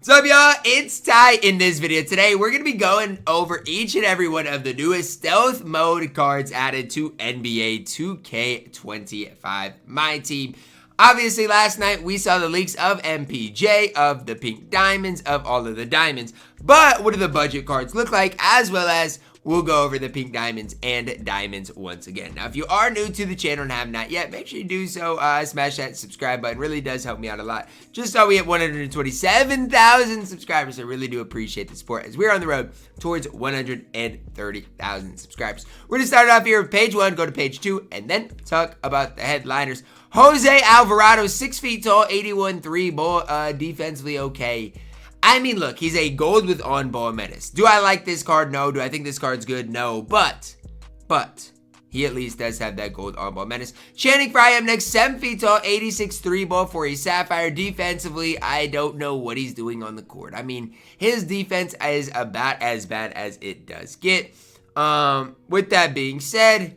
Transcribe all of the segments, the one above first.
What's up, y'all? It's Ty. In this video today, we're going to be going over each and every one of the newest stealth mode cards added to NBA 2K25 MyTEAM. Obviously, last night we saw the leaks of MPJ, of the pink diamonds, of all of the diamonds. But what do the budget cards look like, as well as we'll go over the pink diamonds and diamonds once again. Now, if you are new to the channel and have not yet, make sure you do so. Smash that subscribe button. Really does help me out a lot. Just so we hit 127,000 subscribers. I really do appreciate the support as we're on the road towards 130,000 subscribers. We're going to start off here with page 1, go to page 2, and then talk about the headliners. Jose Alvarado, 6 feet tall, 81 3-ball, defensively okay. I mean, look, he's a gold with on-ball menace. Do I like this card? No. Do I think this card's good? No. But, he at least does have that gold on-ball menace. Channing Frye up next, 7 feet tall, 86 3-ball for a Sapphire. Defensively, I don't know what he's doing on the court. I mean, his defense is about as bad as it does get. With that being said,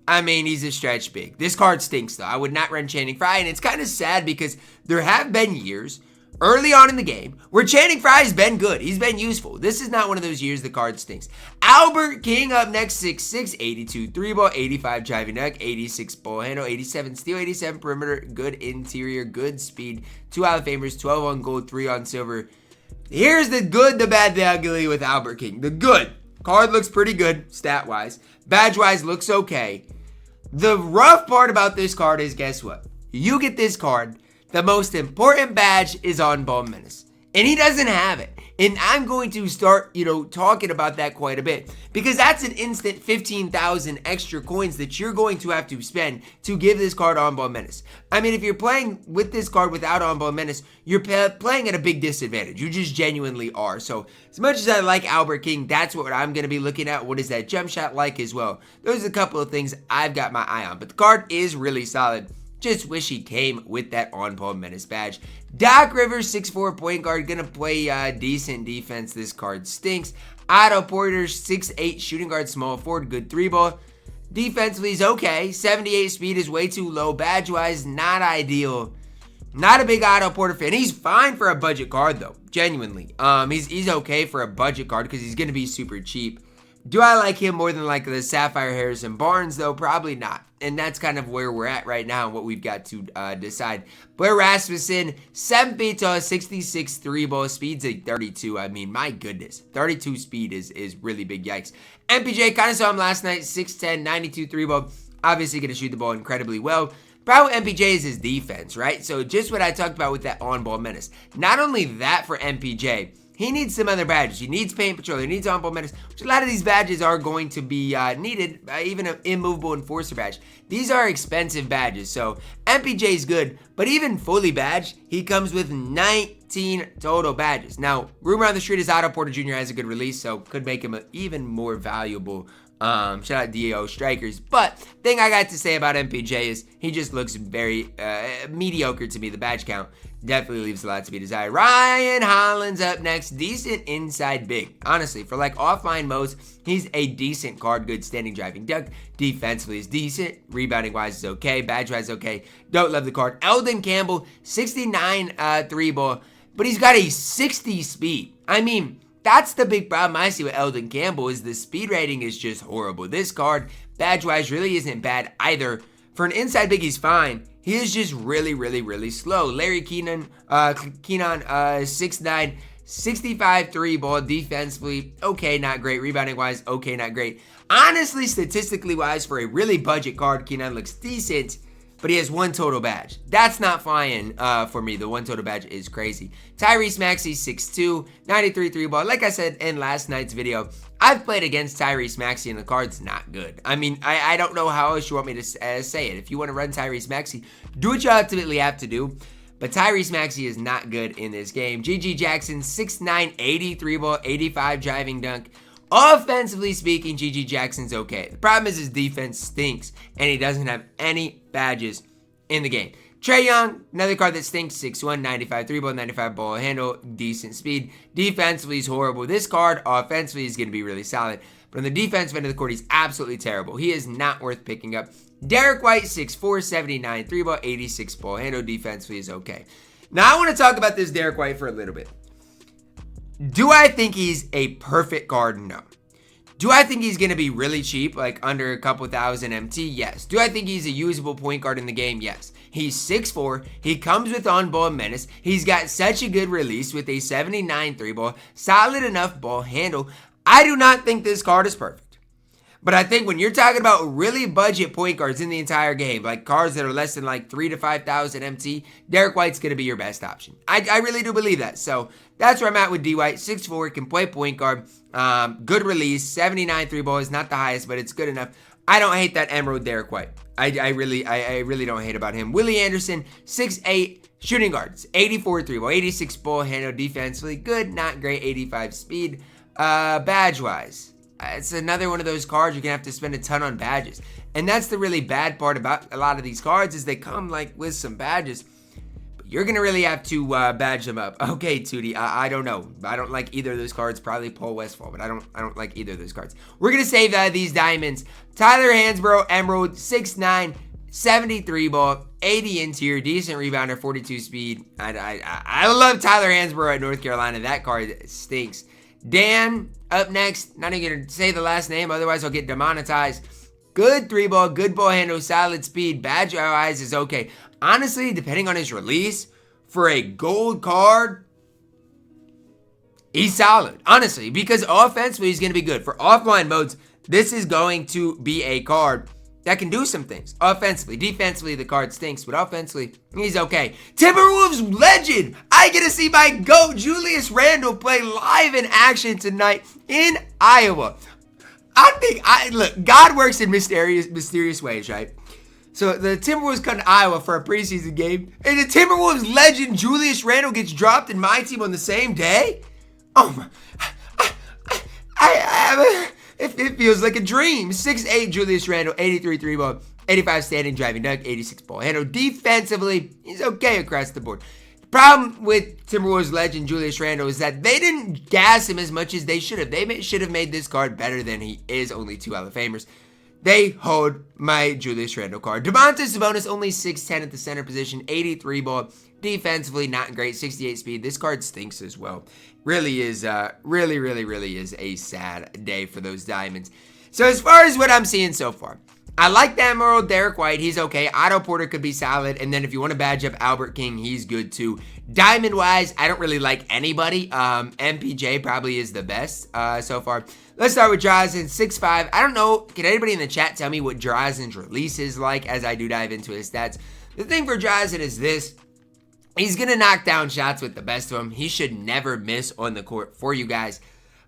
I mean, he's a stretch big. This card stinks, though. I would not run Channing Frye, and it's kind of sad because there have been years early on in the game where Channing Frye's been good. He's been useful. This is not one of those years the card stinks. Albert King up next, 6'6", 82 3-ball, 85 driving dunk, 86 ball handle, 87 steal, 87 perimeter, good interior, good speed, 2 Hall of Famers, 12 on gold, 3 on silver. Here's the good, the bad, the ugly with Albert King. The good, card looks pretty good stat-wise. Badge-wise looks okay. The rough part about this card is, guess what? You get this card, the most important badge is on-ball menace. And he doesn't have it. And I'm going to start, talking about that quite a bit. Because that's an instant 15,000 extra coins that you're going to have to spend to give this card on-ball menace. I mean, if you're playing with this card without on-ball menace, you're playing at a big disadvantage. You just genuinely are. So, as much as I like Albert King, that's what I'm going to be looking at. What is that jump shot like as well? Those are a couple of things I've got my eye on. But the card is really solid. Just wish he came with that on-ball menace badge. Doc Rivers, 6'4" point guard, gonna play decent defense. This card stinks. Otto Porter, 6'8" shooting guard, small forward, good 3-ball. Defensively, he's okay. 78 speed is way too low. Badge-wise, not ideal. Not a big Otto Porter fan. He's fine for a budget card, though. Genuinely. He's okay for a budget card because he's gonna be super cheap. Do I like him more than like the Sapphire Harrison Barnes, though? Probably not. And that's kind of where we're at right now and what we've got to decide. Blair Rasmussen, 7 feet tall, 66 3-ball, speed's a 32. I mean, my goodness. 32 speed is really big. Yikes. MPJ, kind of saw him last night, 6'10", 92 3-ball. Obviously going to shoot the ball incredibly well. Problem with MPJ is his defense, right? So just what I talked about with that on-ball menace. Not only that for MPJ, he needs some other badges. He needs Paint Patrol. He needs on-ball menace, which a lot of these badges are going to be needed. Even an immovable enforcer badge. These are expensive badges, so MPJ is good. But even fully badged, he comes with 19 total badges. Now, rumor on the street is Otto Porter Jr. has a good release, so could make him even more valuable. Shout out DAO Strikers. But thing I got to say about MPJ is he just looks very mediocre to me. The badge count definitely leaves a lot to be desired. Ryan Hollins up next. Decent inside big. Honestly, for like offline modes, he's a decent card. Good standing driving dunk. Defensively is decent. Rebounding wise is okay. Badge wise okay. Don't love the card. Eldon Campbell, 69 3-ball. But he's got a 60 speed. I mean, that's the big problem I see with Eldon Campbell is the speed rating is just horrible. This card, badge-wise, really isn't bad either. For an inside big, he's fine. He is just really, really, really slow. Larry Kenon, 6'9", 65 3-ball, defensively, okay, not great. Rebounding-wise, okay, not great. Honestly, statistically-wise, for a really budget card, Kenon looks decent, but he has 1 total badge. That's not flying for me. The 1 total badge is crazy. Tyrese Maxey, 6'2", 93 3-ball. Like I said in last night's video, I've played against Tyrese Maxey and the card's not good. I mean, I don't know how else you want me to say it. If you want to run Tyrese Maxey, do what you ultimately have to do. But Tyrese Maxey is not good in this game. GG Jackson, 6'9", 83 ball, 85 driving dunk. Offensively speaking, GG Jackson's okay. The problem is his defense stinks, and he doesn't have any badges in the game. Trae Young, another card that stinks, 6'1", 95 3-ball, 95 ball handle, decent speed. Defensively, he's horrible. This card, offensively, is going to be really solid. But on the defensive end of the court, he's absolutely terrible. He is not worth picking up. Derrick White, 6'4", 79 3-ball, 86 ball handle. Defensively is okay. Now, I want to talk about this Derrick White for a little bit. Do I think he's a perfect card? No. Do I think he's going to be really cheap, like under a couple thousand MT? Yes. Do I think he's a usable point guard in the game? Yes. He's 6'4". He comes with on-ball menace. He's got such a good release with a 79 3-ball, solid enough ball handle. I do not think this card is perfect. But I think when you're talking about really budget point guards in the entire game, like cards that are less than like 3,000 to 5,000 MT, Derrick White's going to be your best option. I really do believe that. So that's where I'm at with D White. 6'4", can play point guard. Good release. 79 3-ball is not the highest, but it's good enough. I don't hate that Emerald Derrick White. I really don't hate about him. Willie Anderson, 6'8", shooting guards. 84 3-ball, 86 ball handle, defensively good, not great. 85 speed. Badge-wise, it's another one of those cards you're going to have to spend a ton on badges. And that's the really bad part about a lot of these cards is they come like with some badges. But you're going to really have to badge them up. Okay, Tootie, I don't know. I don't like either of those cards. Probably Paul Westphal, but I don't like either of those cards. We're going to save these diamonds. Tyler Hansbrough, Emerald, 6'9", 73 ball, 80 interior, decent rebounder, 42 speed. I love Tyler Hansbrough at North Carolina. That card stinks. Dan, up next. Not even going to say the last name, otherwise I'll get demonetized. Good 3-ball, good ball handle, solid speed. Badge eyes is okay. Honestly, depending on his release, for a gold card, he's solid. Honestly, because offensively, he's going to be good. For offline modes, this is going to be a card that can do some things. Offensively, defensively, the card stinks, but offensively, he's okay. Timberwolves legend! I get to see my GOAT, Julius Randle, play live in action tonight in Iowa. Look, God works in mysterious ways, right? So the Timberwolves come to Iowa for a preseason game, and the Timberwolves legend, Julius Randle, gets dropped in my team on the same day? Oh my, it feels like a dream. 6'8", Julius Randle, 83 3-ball, 85 standing driving dunk, 86 ball handle. Defensively, he's okay across the board. The problem with Timberwolves legend Julius Randle is that they didn't gas him as much as they should have. They should have made this card better than he is. Only 2 Hall of Famers. They hold my Julius Randle card. Domantas Sabonis, only 6'10" at the center position, 83 ball. Defensively, not great, 68 speed. This card stinks as well. Really is, really is a sad day for those diamonds. So as far as what I'm seeing so far, I like the Emerald Derrick White. He's okay. Otto Porter could be solid. And then if you want to badge up Albert King, he's good too. Diamond-wise, I don't really like anybody. MPJ probably is the best so far. Let's start with Drazen, 6'5". I don't know. Can anybody in the chat tell me what Drazen's release is like as I do dive into his stats? The thing for Drazen is this. He's going to knock down shots with the best of them. He should never miss on the court for you guys.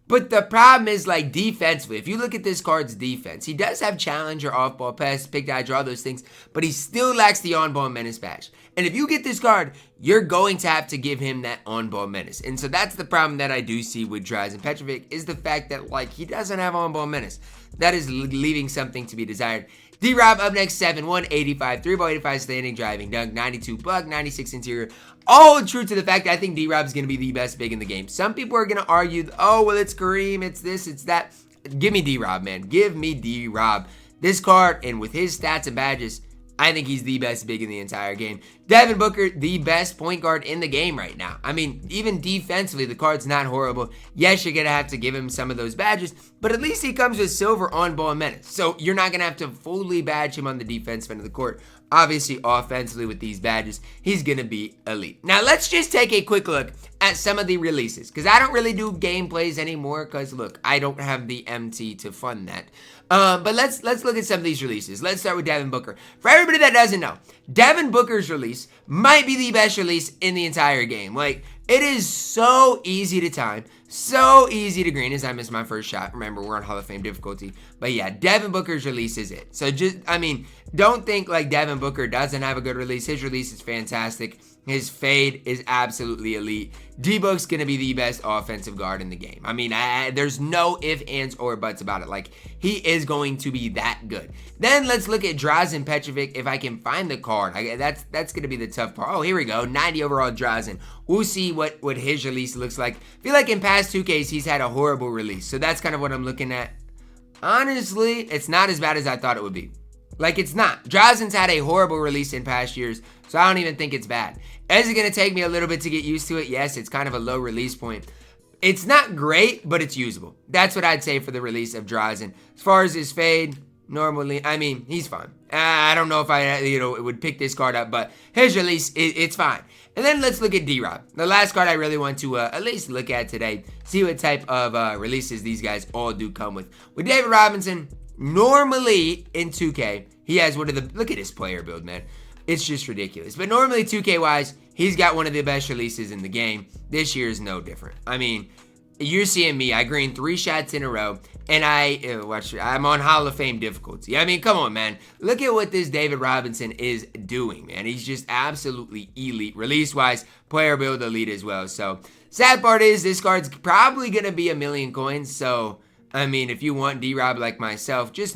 But the problem is, like, defensively, if you look at this card's defense, he does have challenger, off-ball pass, pick die, draw, those things, but he still lacks the on-ball menace badge. And if you get this card, you're going to have to give him that on-ball menace. And so that's the problem that I do see with Drazen Petrovic, is the fact that, like, he doesn't have on-ball menace. That is leaving something to be desired. D-Rob up next, 7'1", 85 3-ball, 85 standing, driving dunk, 92 bug, 96 interior. All true to the fact that I think D-Rob is going to be the best big in the game. Some people are going to argue, oh, well, it's Kareem, it's this, it's that. Give me D-Rob, man. Give me D-Rob. This card, and with his stats and badges, I think he's the best big in the entire game. Devin Booker, the best point guard in the game right now. I mean, even defensively, the card's not horrible. Yes, you're going to have to give him some of those badges, but at least he comes with silver on-ball menace. So you're not going to have to fully badge him on the defensive end of the court. Obviously, offensively with these badges, he's going to be elite. Now, let's just take a quick look at some of the releases, because I don't really do gameplays anymore, because, look, I don't have the MT to fund that. But let's look at some of these releases. Let's start with Devin Booker. For everybody that doesn't know, Devin Booker's release might be the best release in the entire game. Like, it is so easy to time, so easy to green as I missed my first shot. Remember, we're on Hall of Fame difficulty. But yeah, Devin Booker's release is it. So just, I mean, don't think like Devin Booker doesn't have a good release. His release is fantastic. His fade is absolutely elite. D-Book's going to be the best offensive guard in the game. I mean, there's no ifs, ands, or buts about it. Like, he is going to be that good. Then let's look at Drazen Petrovic. If I can find the card, that's going to be the tough part. Oh, here we go. 90 overall Drazen. We'll see what his release looks like. I feel like in past 2Ks, he's had a horrible release. So that's kind of what I'm looking at. Honestly, it's not as bad as I thought it would be. Like, it's not. Drazen's had a horrible release in past years, so I don't even think it's bad. Is it going to take me a little bit to get used to it? Yes, it's kind of a low release point. It's not great, but it's usable. That's what I'd say for the release of Drazen. As far as his fade, normally, I mean, he's fine. I don't know if I, would pick this card up, but his release, it's fine. And then let's look at D-Rob. The last card I really want to at least look at today. See what type of releases these guys all do come with. With David Robinson, normally in 2K, he has one of the, look at his player build, man. It's just ridiculous. But normally 2K-wise, he's got one of the best releases in the game. This year is no different. I mean, you're seeing me. I greened 3 shots in a row, and I'm on Hall of Fame difficulty. I mean, come on, man. Look at what this David Robinson is doing, man. He's just absolutely elite. Release-wise, player build elite as well. So, sad part is this card's probably going to be 1,000,000 coins. So, I mean, if you want D-Rob like myself, just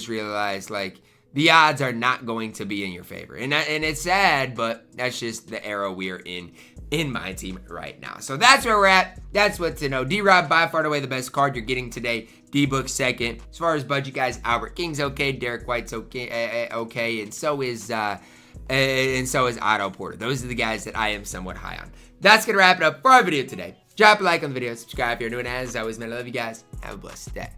realize, like, the odds are not going to be in your favor. And it's sad, but that's just the era we're in my team right now. So that's where we're at. That's what to know. D-Rob, by far and away the best card you're getting today. D-Book second. As far as budget guys, Albert King's okay. Derrick White's okay. And so is Otto Porter. Those are the guys that I am somewhat high on. That's going to wrap it up for our video today. Drop a like on the video. Subscribe if you're new. And as always, man, I love you guys. Have a blessed day.